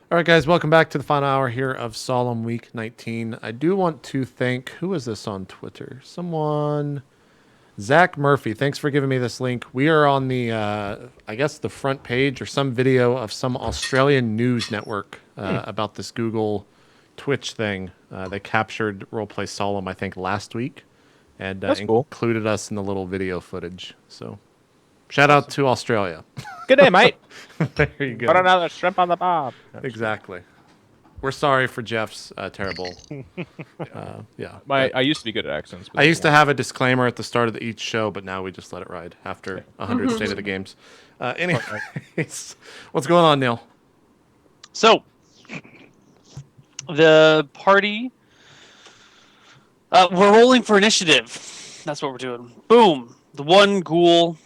All right, guys, welcome back to the final hour here of Solemn Week 19. I do want to thank, who is this on Twitter? Someone, Zach Murphy. Thanks for giving me this link. We are on the, I guess, the front page or some video of some Australian news network about this Google Twitch thing. They captured RollPlay Solum, I think, last week and included us in the little video footage. So shout out to Australia. Good day, mate. There you go. Put another shrimp on the bob. Exactly. We're sorry for Jeff's terrible. Yeah. I used to be good at accents. I used to have a disclaimer at the start of each show, but now we just let it ride after 100 State of the Games. Anyways, what's going on, Neal? So, the party, we're rolling for initiative. That's what we're doing. Boom. The one ghoul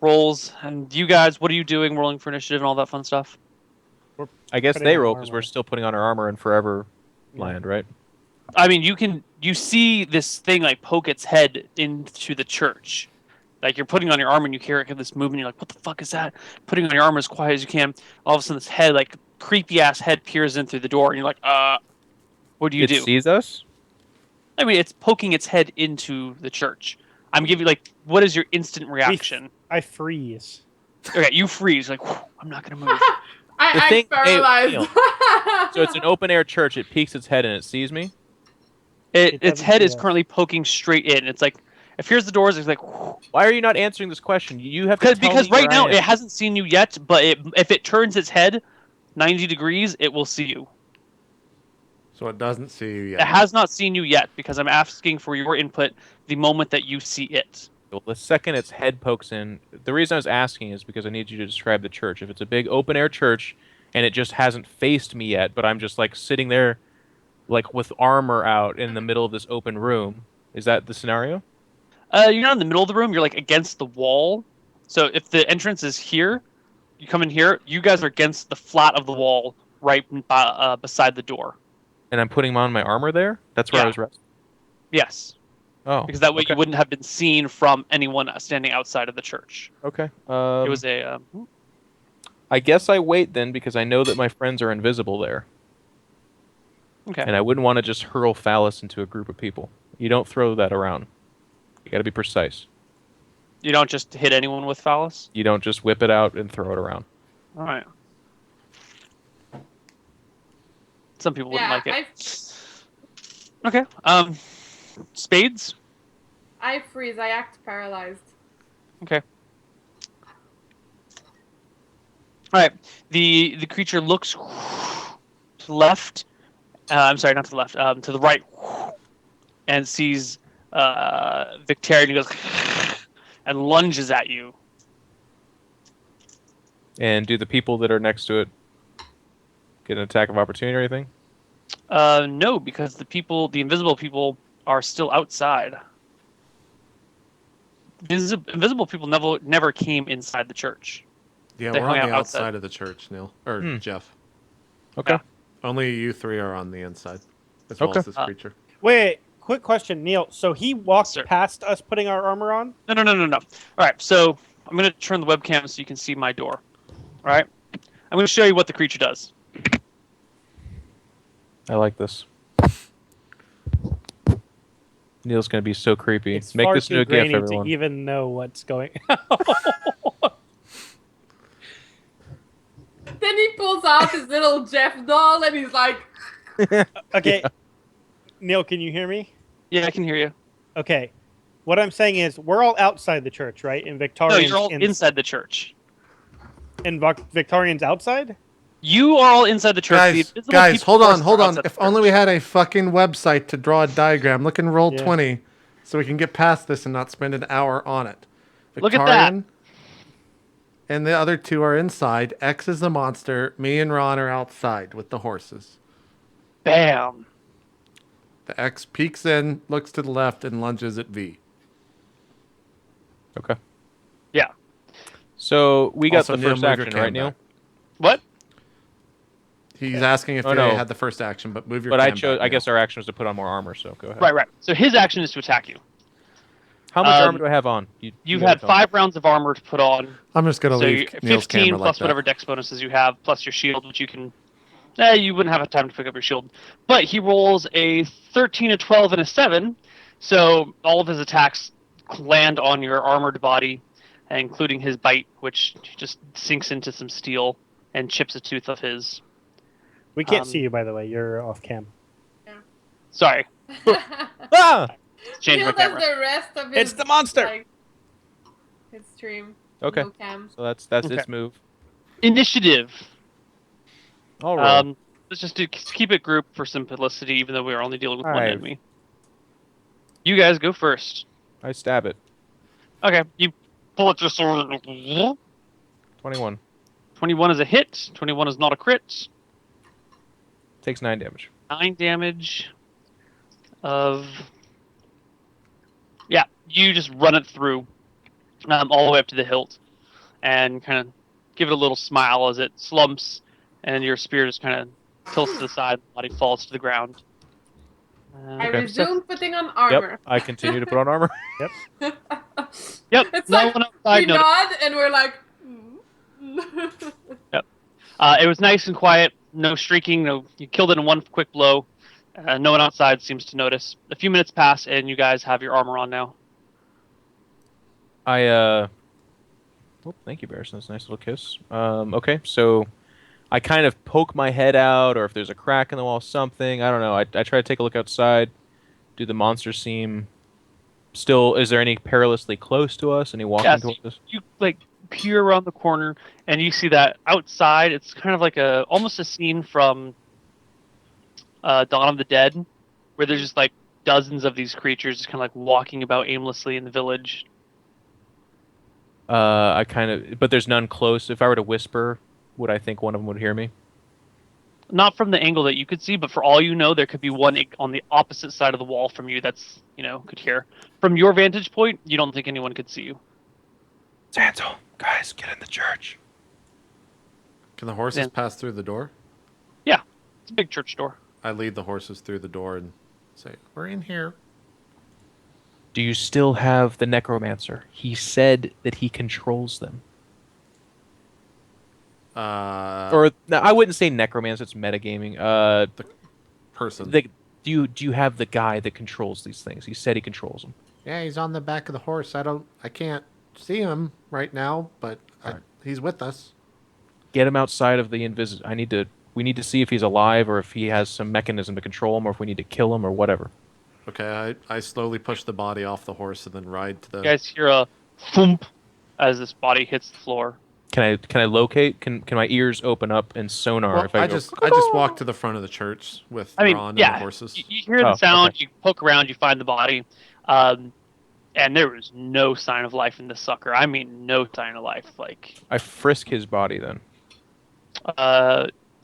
rolls, and you guys, what are you doing rolling for initiative and all that fun stuff? I guess they roll because we're still putting on our armor in Forever Land, right? I mean, you see this thing like poke its head into the church. Like you're putting on your armor and you hear this movement, you're like, what the fuck is that? Putting on your armor as quiet as you can. All of a sudden this head, like creepy ass head, peers in through the door and you're like, what do you do? It sees us? I mean, it's poking its head into the church. I'm giving you, like, what is your instant reaction? I freeze. Okay, you freeze. Like, I'm not going to move. I paralyzed. So it's an open-air church. It peeks its head and it sees me? Its head is currently poking straight in. It's like, if here's the doors, it's like... Why are you not answering this question? You have to Because right now, it hasn't seen you yet, but if it turns its head 90 degrees, it will see you. So it doesn't see you yet. It has not seen you yet, because I'm asking for your input the moment that you see it. Well, the second its head pokes in, the reason I was asking is because I need you to describe the church. If it's a big open-air church, and it just hasn't faced me yet, but I'm just, like, sitting there, like, with armor out in the middle of this open room, is that the scenario? You're not in the middle of the room. You're, like, against the wall. So if the entrance is here, you come in here, you guys are against the flat of the wall right beside the door. And I'm putting on my armor there? That's where I was resting? Yes. Oh. Because that way you wouldn't have been seen from anyone standing outside of the church. Okay. It was a... I guess I wait then because I know that my friends are invisible there. Okay. And I wouldn't want to just hurl phallus into a group of people. You don't throw that around. You got to be precise. You don't just hit anyone with phallus? You don't just whip it out and throw it around. All right. Some people wouldn't like it. Okay. Spades? I freeze. I act paralyzed. Okay. All right. The creature looks to the left. I'm sorry, not to the left. To the right, and sees Victarion. He goes and lunges at you. And do the people that are next to it get an attack of opportunity or anything? No, because the invisible people are still outside. Invisible people never came inside the church. Yeah, we're on the outside of the church, Neal. Or Jeff. Okay. Yeah. Only you three are on the inside, as well as this creature. Wait, quick question, Neal. So he walked past us putting our armor on? No. All right, so I'm going to turn the webcam so you can see my door. All right? I'm going to show you what the creature does. I like this. Neal's going to be so creepy. It's Make far this too new GIF, grainy everyone. to even know what's going on. Then he pulls out his little Jeff doll and he's like... Okay. Neal, can you hear me? Yeah, I can hear you. Okay. What I'm saying is, we're all outside the church, right? And Victorians... No, you're all inside the church. And Victorians outside? You are all inside the church. Guys, hold on. If only we had a fucking website to draw a diagram. Look in Roll20 so we can get past this and not spend an hour on it. Look at that. And the other two are inside. X is the monster. Me and Ron are outside with the horses. Bam. The X peeks in, looks to the left, and lunges at V. Okay. Yeah. So we got Also, the first Neal, move your action, right, cam Neal? back. What? He's asking if they had the first action, but move your But cam I chose. back, I guess our action was to put on more armor, so go ahead. Right. So his action is to attack you. How much armor do I have on? You've had 5 rounds of armor to put on. I'm just going to leave Neal's 15 camera plus like that. whatever dex bonuses you have, plus your shield, which you can You wouldn't have time to pick up your shield. But he rolls a 13, a 12, and a 7. So all of his attacks land on your armored body, including his bite, which just sinks into some steel and chips a tooth of his. We can't see you, by the way. You're off cam. Sorry. Ah! Change Neal my does camera. the rest of his. It's the monster! Like, his stream. Okay. No cam. So that's Okay. its move. Initiative. All right. Let's just keep it grouped for simplicity, even though we are only dealing with one 5. enemy. You guys go first. I stab it. Okay, you pull at your sword. 21. 21 is a hit. 21 is not a crit. Takes 9 damage. 9 damage of... Yeah, you just run it through all the way up to the hilt and kind of give it a little smile as it slumps and your spear just kind of tilts to the side, the body falls to the ground. I Okay. resume putting on armor. Yep. I continue to put on armor. Yep, It's no like one outside we noticed. nod and we're like. It was nice and quiet, no streaking, you killed it in one quick blow. No one outside seems to notice. A few minutes pass and you guys have your armor on now. Oh, thank you, Barrison. That's a nice little kiss. Okay, so I kind of poke my head out, or if there's a crack in the wall, something. I don't know. I try to take a look outside. Do the monsters seem still? Is there any perilously close to us? Any walking Yes. towards us? You peer around the corner and you see that outside it's kind of like almost a scene from Dawn of the Dead, where there's just dozens of these creatures just kind of walking about aimlessly in the village. But there's none close. If I were to whisper, would I think one of them would hear me? Not from the angle that you could see, but for all you know, there could be one on the opposite side of the wall from you that's, could hear. From your vantage point, you don't think anyone could see you. Santo, guys, get in the church. Can the horses pass through the door? Yeah, it's a big church door. I lead the horses through the door and say, "We're in here." Do you still have the necromancer? He said that he controls them. Or no, I wouldn't say necromancer. It's metagaming. The person. Do you have the guy that controls these things? He said he controls them. Yeah, he's on the back of the horse. I can't see him right now, but he's with us. Get him outside of the we need to see if he's alive or if he has some mechanism to control him or if we need to kill him or whatever. Okay, I slowly push the body off the horse and then ride to the... You guys hear a thump as this body hits the floor. Can I locate? Can my ears open up and sonar Well, if I just go? walk to the front of the church with Ron and the horses. You hear the sound, okay. you poke around, you find the body, and there was no sign of life in this sucker. I mean, no sign of life. I frisk his body then.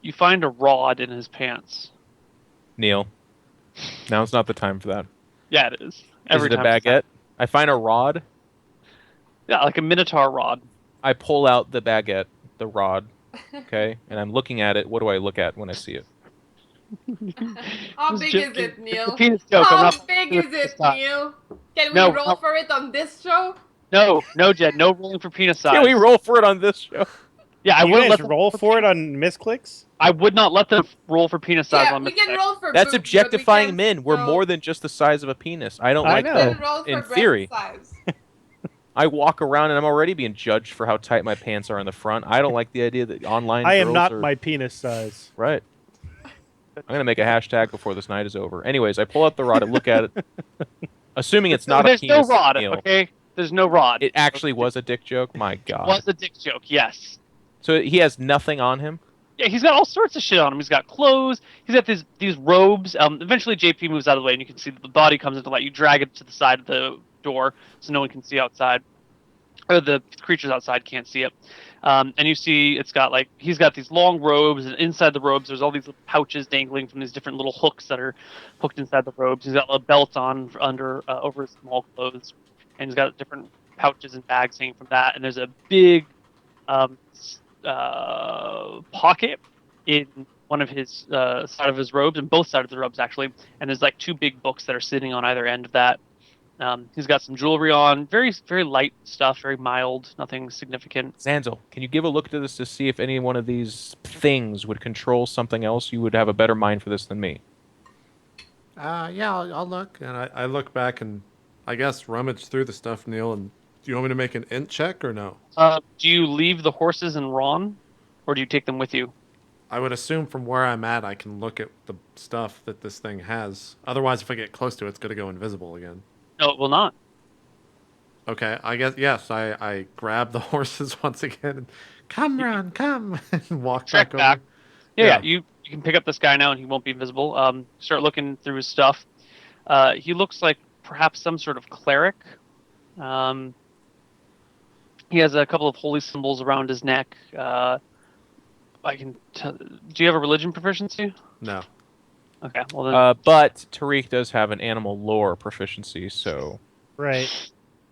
You find a rod in his pants. Neal, now's not the time for that. Yeah, it is. Is it a baguette? I find a rod. Yeah, like a minotaur rod. I pull out the baguette, the rod, okay, and I'm looking at it. What do I look at when I see it? How big is it, Neil? Penis joke. How big is it, Neil? Can we roll for it on this show? No, Jed. No rolling for penis size. Can we roll for it on this show? Yeah, I You wouldn't guys let roll for it on misclicks? I would not let them roll for penis size Yeah, on we misclick. can roll for That's boobs, objectifying but we men. can't We're roll- more than just the size of a penis. I don't I like know. we that. can roll for In breast theory. size. I walk around and I'm already being judged for how tight my pants are in the front. I don't like the idea that online I am girls not are... my penis size. Right. I'm going to make a hashtag before this night is over. Anyways, I pull out the rod and look at it. Assuming it's not a There's penis. no rod, Neil. okay? There's no rod. It actually was a dick joke? My God. It was a dick joke, yes. So he has nothing on him? Yeah, he's got all sorts of shit on him. He's got clothes. He's got these robes. Eventually, JP moves out of the way, and you can see that the body comes into light. You drag it to the side of the door so no one can see outside, or the creatures outside can't see it. And you see he's got these long robes, and inside the robes there's all these little pouches dangling from these different little hooks that are hooked inside the robes. He's got a belt on under over his small clothes, and he's got different pouches and bags hanging from that. And there's a big pocket in one of his side of his robes, and both sides of the robes actually, and there's two big books that are sitting on either end of that. He's got some jewelry on, very very light stuff, very mild, nothing significant. Zanzel, can you give a look to this to see if any one of these things would control something else? You would have a better mind for this than me. Yeah, I'll look. And I look back and I guess rummage through the stuff, Neil. And do you want me to make an int check or no? Do you leave the horses in Ron, or do you take them with you? I would assume from where I'm at, I can look at the stuff that this thing has. Otherwise, if I get close to it, it's going to go invisible again. No, it will not. Okay, I guess, yes, I grab the horses once again. And, come, Ron, come! And walk Check back over. Yeah, you can pick up this guy now and he won't be invisible. Start looking through his stuff. He looks like perhaps some sort of cleric. He has a couple of holy symbols around his neck. Do you have a religion proficiency? No. Okay, well then. But Tariq does have an animal lore proficiency, so... Right.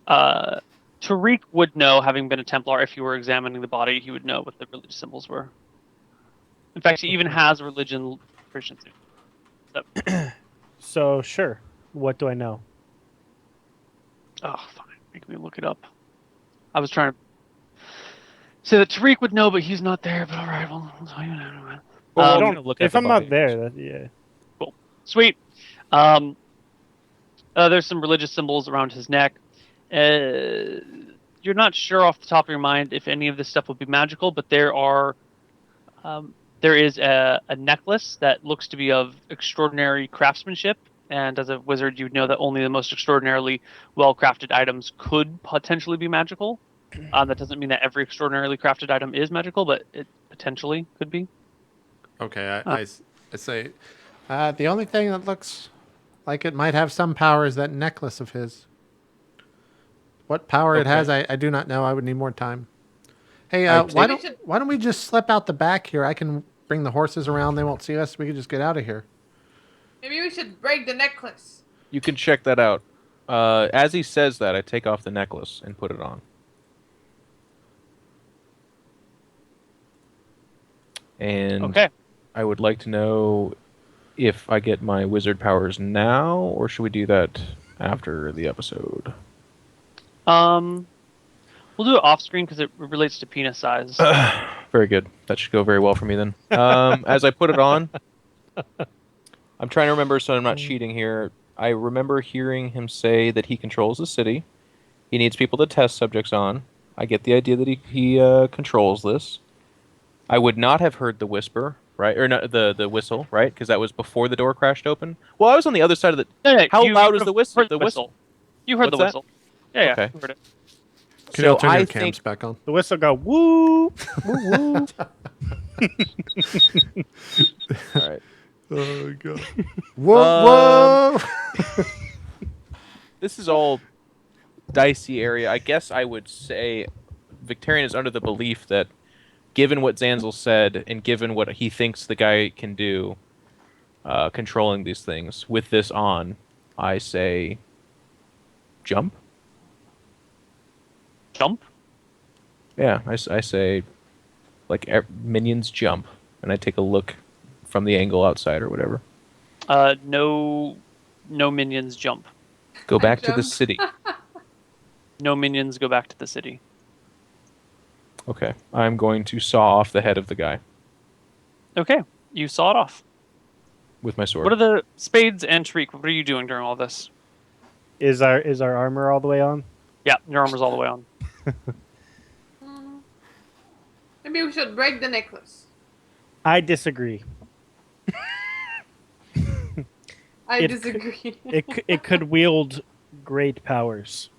Tariq would know, having been a Templar, if you were examining the body, he would know what the religious symbols were. In fact, he even has religion proficiency. So, sure. What do I know? Oh, fine. Make me look it up. I was trying to say that Tariq would know, but he's not there. But all right, well, I'll tell you anyway. Well, I we're don't, gonna look at if the I'm body. not there, yeah. Cool. Sweet. There's some religious symbols around his neck. You're not sure off the top of your mind if any of this stuff would be magical, but there is a necklace that looks to be of extraordinary craftsmanship. And as a wizard, you would know that only the most extraordinarily well-crafted items could potentially be magical. That doesn't mean that every extraordinarily crafted item is magical, but it potentially could be. Okay, I say, the only thing that looks like it might have some power is that necklace of his. What power it has, I do not know. I would need more time. Hey, why don't we just slip out the back here? I can bring the horses around. They won't see us. We can just get out of here. Maybe we should break the necklace. You can check that out. As he says that, I take off the necklace and put it on. And Okay. I would like to know if I get my wizard powers now, or should we do that after the episode? We'll do it off screen because it relates to penis size. Very good. That should go very well for me then. As I put it on, I'm trying to remember so I'm not cheating here. I remember hearing him say that he controls the city. He needs people to test subjects on. I get the idea that he controls this. I would not have heard the whisper, right? Or not, the whistle, right? Because that was before the door crashed open. Well, I was on the other side of the... No, How you loud is the whistle? heard the whistle. You heard What's the that? whistle. Yeah, Okay. you heard it. Can you all turn I your think cams back on? The whistle go, woo, woo, woo. All right. Oh, God. Whoa, whoa! This is all dicey area. I guess I would say Victorian is under the belief that given what Zanzel said and given what he thinks the guy can do controlling these things, with this on, I say jump. Jump? Yeah, I say like minions jump, and I take a look from the angle outside or whatever. No minions jump. Go back to the jump. city. No minions go back to the city. Okay, I'm going to saw off the head of the guy Okay, you saw it off. with my sword. What are the spades and Tariq? What are you doing during all this? Is our armor all the way on? Yeah, your armor's all the way on. Maybe we should break the necklace. I disagree. I It disagree. It could wield great powers,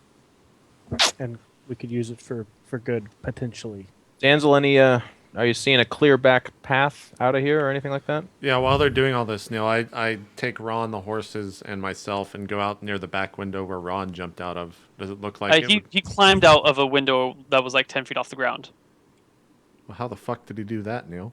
and we could use it for good potentially. Danzel, any are you seeing a clear back path out of here or anything like that? Yeah, while they're doing all this, Neil, I take Ron, the horses, and myself and go out near the back window where Ron jumped out of. Does it look like He climbed out of a window that was like 10 feet off the ground. Well, how the fuck did he do that, Neil?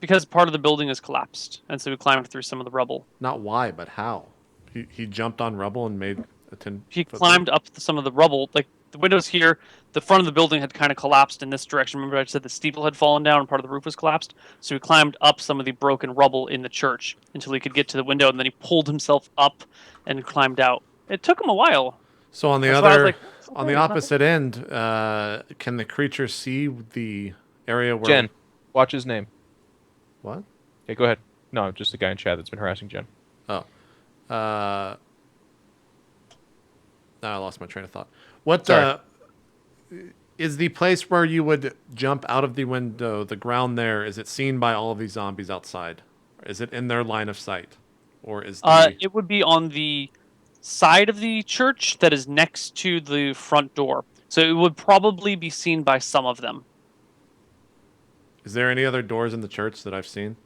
Because part of the building is collapsed, and so we climbed through some of the rubble. Not why, but how? He jumped on rubble and made a 10. He climbed up some of the rubble, like the windows here. The front of the building had kind of collapsed in this direction. Remember I said the steeple had fallen down and part of the roof was collapsed? So he climbed up some of the broken rubble in the church until he could get to the window, and then he pulled himself up and climbed out. It took him a while. So on the That's why I was other, like, on the opposite end, can the creature see the area where? Jen, watch his name. What? Okay, go ahead. No, just the guy in chat that's been harassing Jen. Oh. Now I lost my train of thought. What Sorry. is the place where you would jump out of the window? The ground there, is it seen by all of these zombies outside? Is it in their line of sight, or is the? It would be on the side of the church that is next to the front door. So it would probably be seen by some of them. Is there any other doors in the church that I've seen?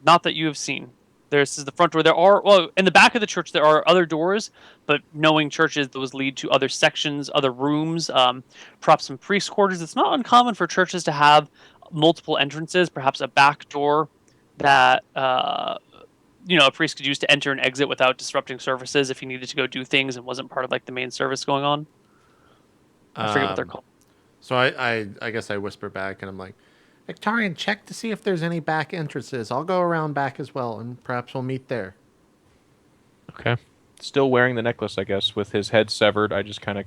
Not that you have seen. This is the front door. There are, well, in the back of the church, there are other doors, but knowing churches, those lead to other sections, other rooms, perhaps some priest quarters. It's not uncommon for churches to have multiple entrances, perhaps a back door that, a priest could use to enter and exit without disrupting services if he needed to go do things and wasn't part of like the main service going on. I forget what they're called. So I guess I whisper back and I'm like, Victorian, check to see if there's any back entrances. I'll go around back as well, and perhaps we'll meet there. Okay. Still wearing the necklace, I guess, with his head severed. I just kind of...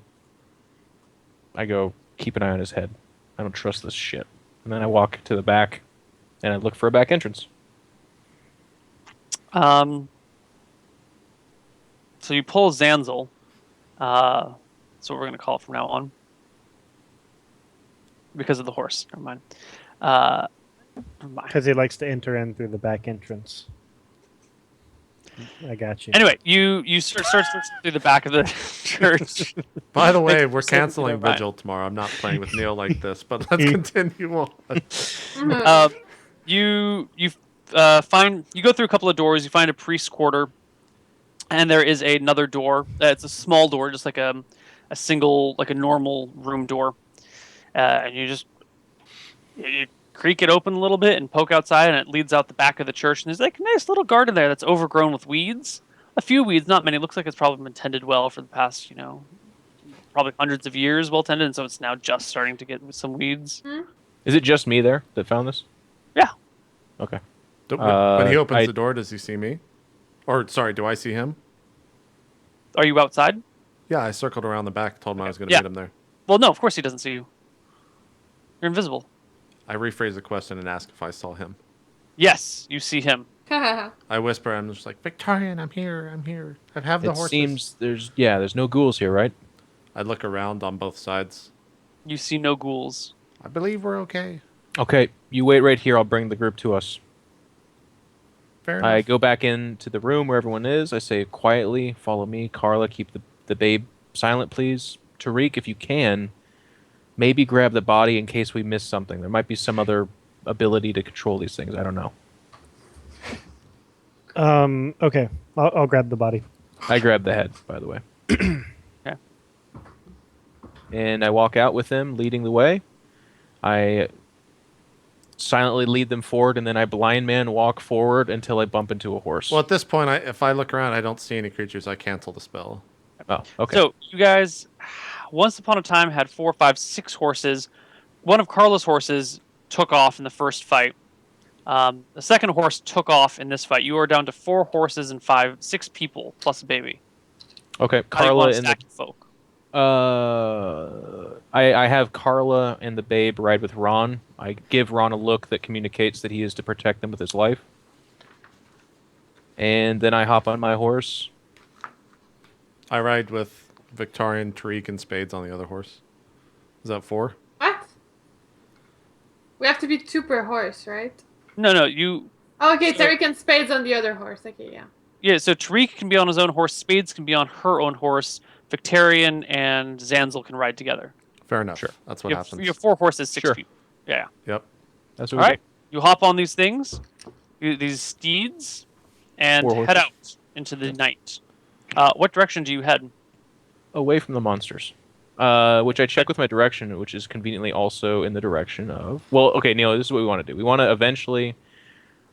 I go, keep an eye on his head. I don't trust this shit. And then I walk to the back, and I look for a back entrance. So you pull Zanzel. That's what we're going to call it from now on. Because of the horse. Never mind. Never mind. Because he likes to enter in through the back entrance. I got you. Anyway, you search through the back of the church. By the way, we're Make sure canceling you're right. Vigil tomorrow. I'm not playing with Neal like this, but let's continue on. You go through a couple of doors. You find a priest's quarter, and there is another door. It's a small door, just like a single, like a normal room door. And you creak it open a little bit and poke outside, and it leads out the back of the church. And there's like a nice little garden there that's overgrown with weeds. A few weeds, not many. It looks like it's probably been tended well for the past, probably hundreds of years, well tended, and so it's now just starting to get some weeds. Is it just me there that found this? Yeah. Okay. When he opens I- the door, does he see me? Or, sorry, do I see him? Are you outside? Yeah, I circled around the back, told him I was going to Yeah. meet him there. Well, no, of course he doesn't see you. You're invisible. I rephrase the question and ask if I saw him. Yes, you see him. I whisper, I'm just like, Victorian, I'm here. I have the It horses. seems there's no ghouls here, right? I look around on both sides. You see no ghouls. I believe we're okay. Okay, you wait right here. I'll bring the group to us. Fair enough. I go back into the room where everyone is. I say quietly, follow me. Carla, keep the babe silent, please. Tariq, if you can, maybe grab the body in case we miss something. There might be some other ability to control these things. I don't know. Okay. I'll grab the body. I grab the head, by the way. Okay. And I walk out with them, leading the way. I silently lead them forward, and then I blind man walk forward until I bump into a horse. Well, at this point, if I look around, I don't see any creatures. I cancel the spell. Oh, okay. So you guys, once upon a time, had 4, 5, 6 horses. One of Carla's horses took off in the first fight. The second horse took off in this fight. You are down to 4 horses and 6 people plus a baby. Okay, How do you Carla want to and stack your folk? I have Carla and the babe ride with Ron. I give Ron a look that communicates that he is to protect them with his life. And then I hop on my horse. I ride with Victorian, Tariq, and Spades on the other horse. Is that 4? What? We have to be 2 per horse, right? No, you... Oh, okay, Tariq and Spades on the other horse. Okay, yeah. Yeah, so Tariq can be on his own horse. Spades can be on her own horse. Victorian and Zanzel can ride together. Fair enough. Sure. That's what You happens. have 4 horses, 6 Sure. people. Yeah. Yep. That's All what we right. You hop on these things, these steeds, and 4 horses. head out into the night. What direction do you head? do. Away from the monsters. Which I check with my direction, which is conveniently also in the direction of... Well, okay, Neil, this is what we want to do. We want to eventually...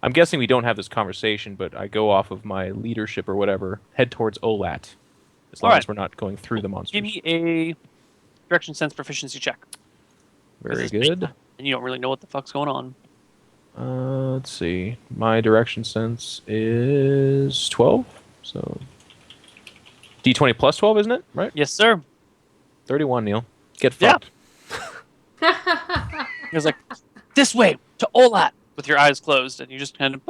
I'm guessing we don't have this conversation, but I go off of my leadership or whatever, head towards Olat. As long All right. as we're not going through the monsters. Give me a direction sense proficiency check. Very This is good. nighttime, and you don't really know what the fuck's going on. Let's see. My direction sense is 12. So D20 plus 12, isn't it? Right? Yes, sir. 31, Neal. Get Yeah. fucked. He was like, this way to Olat with your eyes closed, and you just kind of,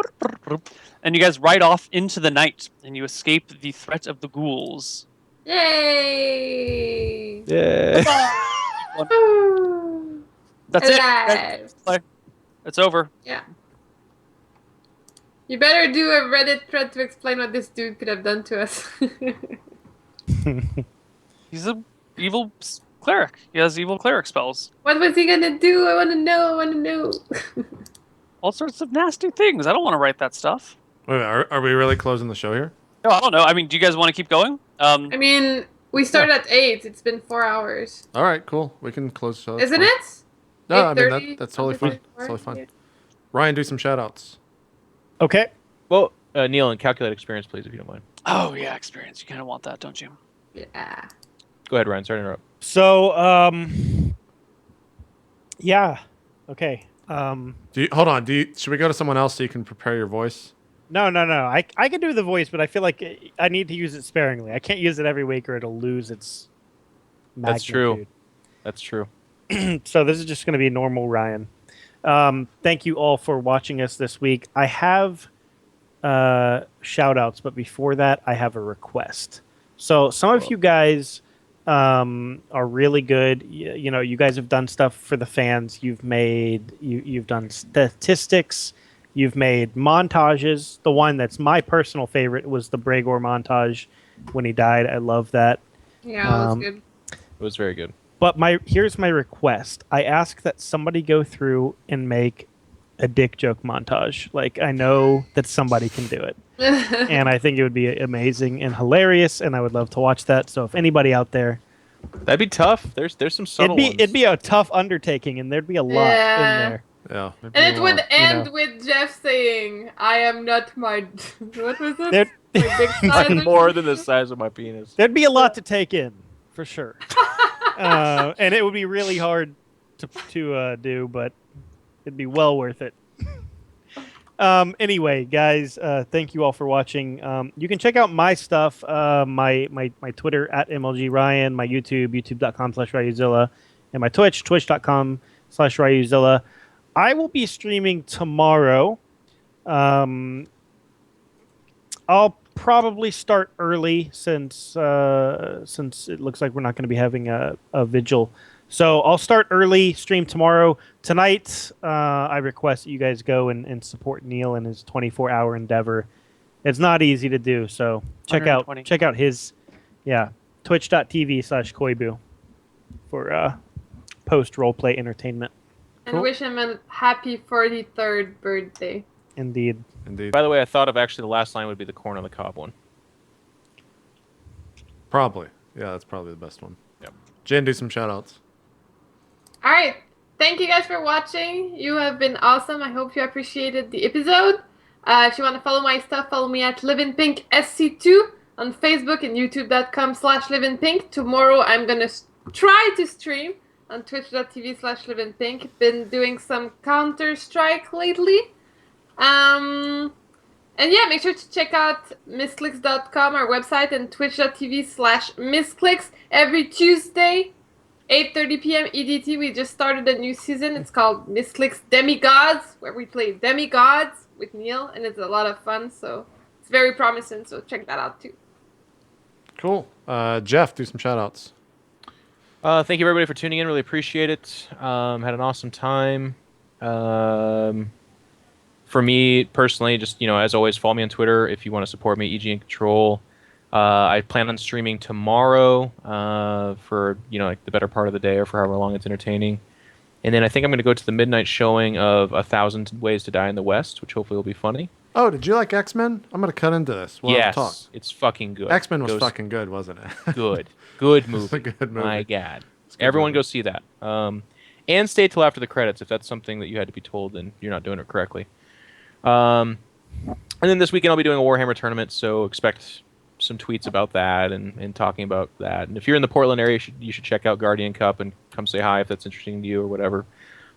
and you guys ride off into the night, and you escape the threat of the ghouls. Yay! Yeah. Woo. That's it. Alive. It's over. Yeah. You better do a Reddit thread to explain what this dude could have done to us. He's an evil cleric. He has evil cleric spells. What was he gonna do? I wanna know. All sorts of nasty things. I don't want to write that stuff. Wait, are we really closing the show here? No, I don't know. I mean, do you guys want to keep going? I mean, we started at 8. It's been 4 hours. All right, cool. We can close the show. That's Isn't fine. it? No, I mean 8:30, that's totally fine. That's totally fine. Ryan, do some shout outs. Okay. Well, Neal, and calculate experience, please, if you don't mind. Oh, yeah, experience. You kind of want that, don't you? Yeah. Go ahead, Ryan. Sorry to interrupt. So, yeah. Okay. Hold on. Should we go to someone else so you can prepare your voice? No. I can do the voice, but I feel like I need to use it sparingly. I can't use it every week or it'll lose its magnitude. That's true. That's true. So this is just going to be normal Ryan. Thank you all for watching us this week. I have shout outs, but before that, I have a request. So some of you guys are really good. You know, you guys have done stuff for the fans. You've done statistics. You've made montages. The one that's my personal favorite was the Bregor montage when he died. I love that. Yeah, that was good. It was very good. But here's my request. I ask that somebody go through and make a dick joke montage. Like, I know that somebody can do it. And I think it would be amazing and hilarious, and I would love to watch that. So if anybody out there... That'd be tough. There's some subtle ones. It'd be a tough undertaking, and there'd be a lot in there. Yeah. And it would end with Jeff saying, "I am not my..." What was it? There- My big size I'm or more than the size of my penis. There'd be a lot to take in, for sure. And it would be really hard to do, but it'd be well worth it. Anyway, guys, thank you all for watching. You can check out my stuff, my Twitter at MLGRyan, my YouTube, youtube.com/RyuZilla, and my Twitch, twitch.com/RyuZilla. I will be streaming tomorrow. I'll probably start early since it looks like we're not going to be having a vigil. So I'll start early, stream tomorrow. Tonight, I request that you guys go and support Neal in his 24-hour endeavor. It's not easy to do, so check out his twitch.tv/Koibu for post roleplay entertainment. And wish him a happy 43rd birthday. Indeed. By the way, I thought of actually the last line would be the corn on the cob one. Probably. Yeah, that's probably the best one. Yep. Jen, do some shout outs. All right. Thank you guys for watching. You have been awesome. I hope you appreciated the episode. If you want to follow my stuff, follow me at LivinPink SC2 on Facebook and YouTube.com/LivinPink. Tomorrow I'm going to try to stream on Twitch.tv/LivinPink. Been doing some Counter-Strike lately. And yeah, make sure to check out misclicks.com, our website, and twitch.tv/misclicks every Tuesday, 8:30 p.m. EDT. We just started a new season. It's called Misclicks Demigods, where we play demigods with Neal, and it's a lot of fun, so it's very promising, so check that out too. Cool. Jeff, do some shout outs. Thank you, everybody, for tuning in. Really appreciate it. Had an awesome time. For me, personally, just, as always, follow me on Twitter if you want to support me, iNcontroL. I plan on streaming tomorrow for, like the better part of the day or for however long it's entertaining. And then I think I'm going to go to the midnight showing of 1,000 Ways to Die in the West, which hopefully will be funny. Oh, did you like X-Men? I'm going to cut into this. Yes, talk. it's fucking good. X-Men was fucking good, wasn't it? Good movie. It's a good movie. My God. Everyone go see that. And stay till after the credits. If that's something that you had to be told, then you're not doing it correctly. And then this weekend I'll be doing a Warhammer tournament, so expect some tweets about that and talking about that. And if you're in the Portland area, you should check out Guardian Cup and come say hi if that's interesting to you or whatever.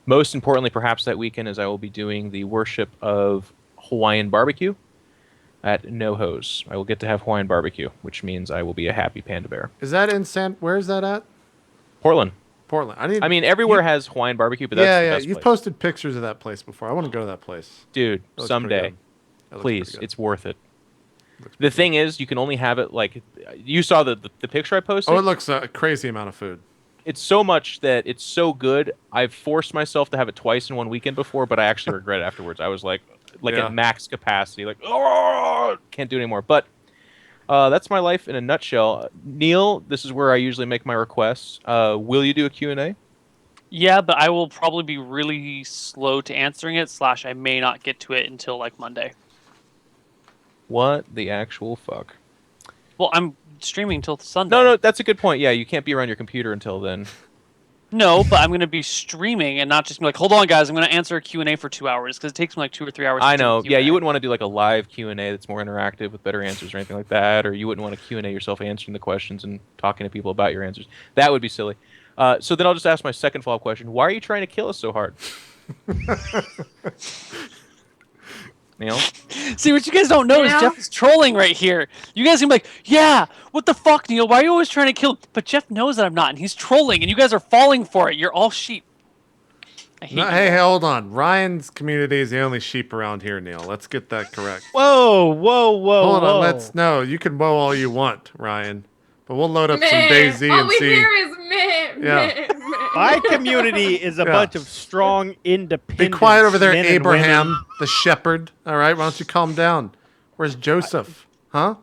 Most importantly, perhaps that weekend, is I will be doing the Worship of Hawaiian Barbecue. at No Hose. I will get to have Hawaiian barbecue, which means I will be a happy panda bear. Is that in Where is that at? Portland. Portland. I mean, everywhere has Hawaiian barbecue, but that's the best You've place. posted pictures of that place before. I want to go to that place. Dude, That looks someday. pretty good. That looks Please, pretty good. it's worth it. Looks The pretty thing is, you can only have it like you saw the picture I posted. Oh, it looks a crazy amount of food. It's so much that it's so good. I've forced myself to have it twice in one weekend before, but I actually regret it afterwards. I was like Yeah. at max capacity, like oh, can't do it anymore. But that's my life in a nutshell. Neal, this is where I usually make my requests. Will you do a Q&A? Yeah, but I will probably be really slow to answering it. / I may not get to it until like Monday. What the actual fuck? Well, I'm streaming till Sunday. No, that's a good point. Yeah, you can't be around your computer until then. No, but I'm going to be streaming and not just be like, hold on, guys, I'm going to answer a Q&A for 2 hours because it takes me like 2 or 3 hours. I to do a know. Yeah, Q&A. you wouldn't want to do like a live Q&A that's more interactive with better answers or anything like that, or you wouldn't want to Q&A yourself answering the questions and talking to people about your answers. That would be silly. So then I'll just ask my second follow-up question. Why are you trying to kill us so hard? Neal? See, what you guys don't know is Yeah. Jeff is trolling right here. You guys can be like, yeah, what the fuck, Neal? Why are you always trying to kill him? But Jeff knows that I'm not, and he's trolling, and you guys are falling for it. You're all sheep. I hate you Hey, all. hold on. Ryan's community is the only sheep around here, Neal. Let's get that correct. Whoa, whoa, whoa, Hold whoa. on. No, you can mow all you want, Ryan. But we'll load up some Meh. DayZ All and we see. hear is meh, Yeah. meh, meh. My community is a Yeah. bunch of strong, independent Be quiet over there, men and Abraham, women. the shepherd. All right, why don't you calm down? Where's Joseph? Huh?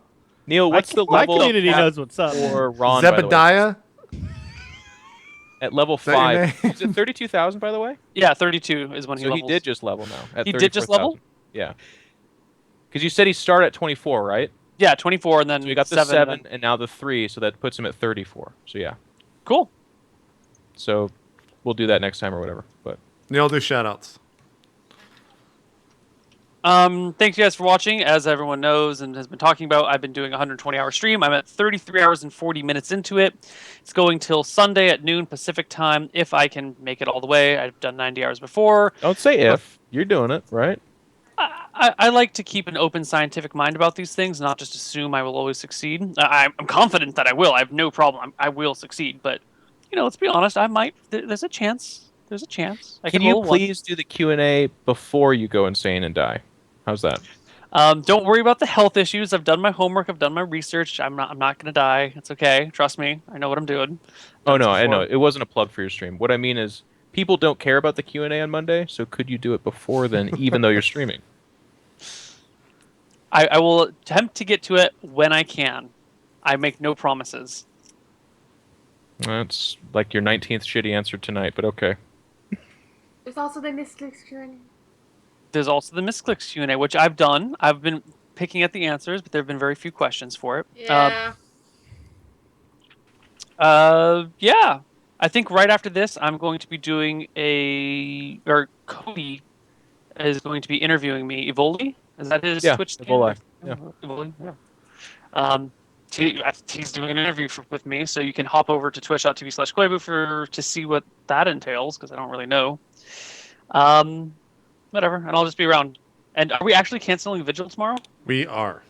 Neal, what's the My level community cap knows what's up. for Ron, by the way? Zebediah? At level that your 5. name? Is it 32,000, by the way? Yeah, 32 is when he So he levels. did just level now. At He did just level? 34,000. Yeah. Because you said he started at 24, right? Yeah, 24, and then So we got the 7. 7 and now the 3, so that puts him at 34. So yeah. Cool. So we'll do that next time or whatever. But Neal, do shoutouts. Thanks you guys for watching. As everyone knows and has been talking about, I've been doing a 120-hour stream. I'm at 33 hours and 40 minutes into it. It's going till Sunday at noon Pacific time, if I can make it all the way. I've done 90 hours before. don't say if. You're doing it, right? I like to keep an open scientific mind about these things, not just assume I will always succeed. I'm confident that I will. I have no problem. I will succeed. But, let's be honest. I might. There's a chance. There's a chance. I Can can you roll a one. please do the Q&A before you go insane and die? How's that? Don't worry about the health issues. I've done my homework. I've done my research. I'm not going to die. It's okay. Trust me. I know what I'm doing. Oh, Done no, this I know. before. It wasn't a plug for your stream. What I mean is people don't care about the Q&A on Monday, so could you do it before then, even though you're streaming? I will attempt to get to it when I can. I make no promises. That's like your 19th shitty answer tonight, but okay. There's also the misclicks journey. There's also the misclicks Q&A, which I've done. I've been picking at the answers, but there have been very few questions for it. Yeah. Yeah. I think right after this, I'm going to be doing Cody is going to be interviewing me. Evoli? Is that his Yeah, Twitch name? Evoli. Yeah. Evoli, yeah. He's doing an interview with me, so you can hop over to twitch.tv/Koibu to see what that entails, because I don't really know. Whatever, and I'll just be around. And are we actually canceling Vigil tomorrow? We are.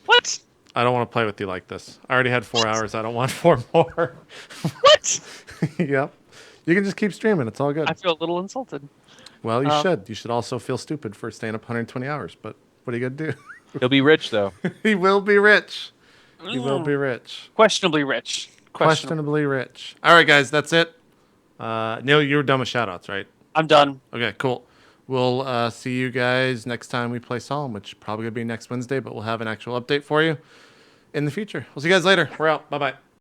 What? I don't want to play with you like this. I already had 4 hours. I don't want 4 more. What? Yep. You can just keep streaming. It's all good. I feel a little insulted. Well, you should. You should also feel stupid for staying up 120 hours. But what are you going to do? He'll be rich, though. He will be rich. He will be rich. Questionably rich. Questionably rich. All right, guys. That's it. Neal, you were done with shoutouts, right? I'm done. Okay, cool. We'll see you guys next time we play Solum, which is probably going to be next Wednesday, but we'll have an actual update for you in the future. We'll see you guys later. We're out. Bye-bye.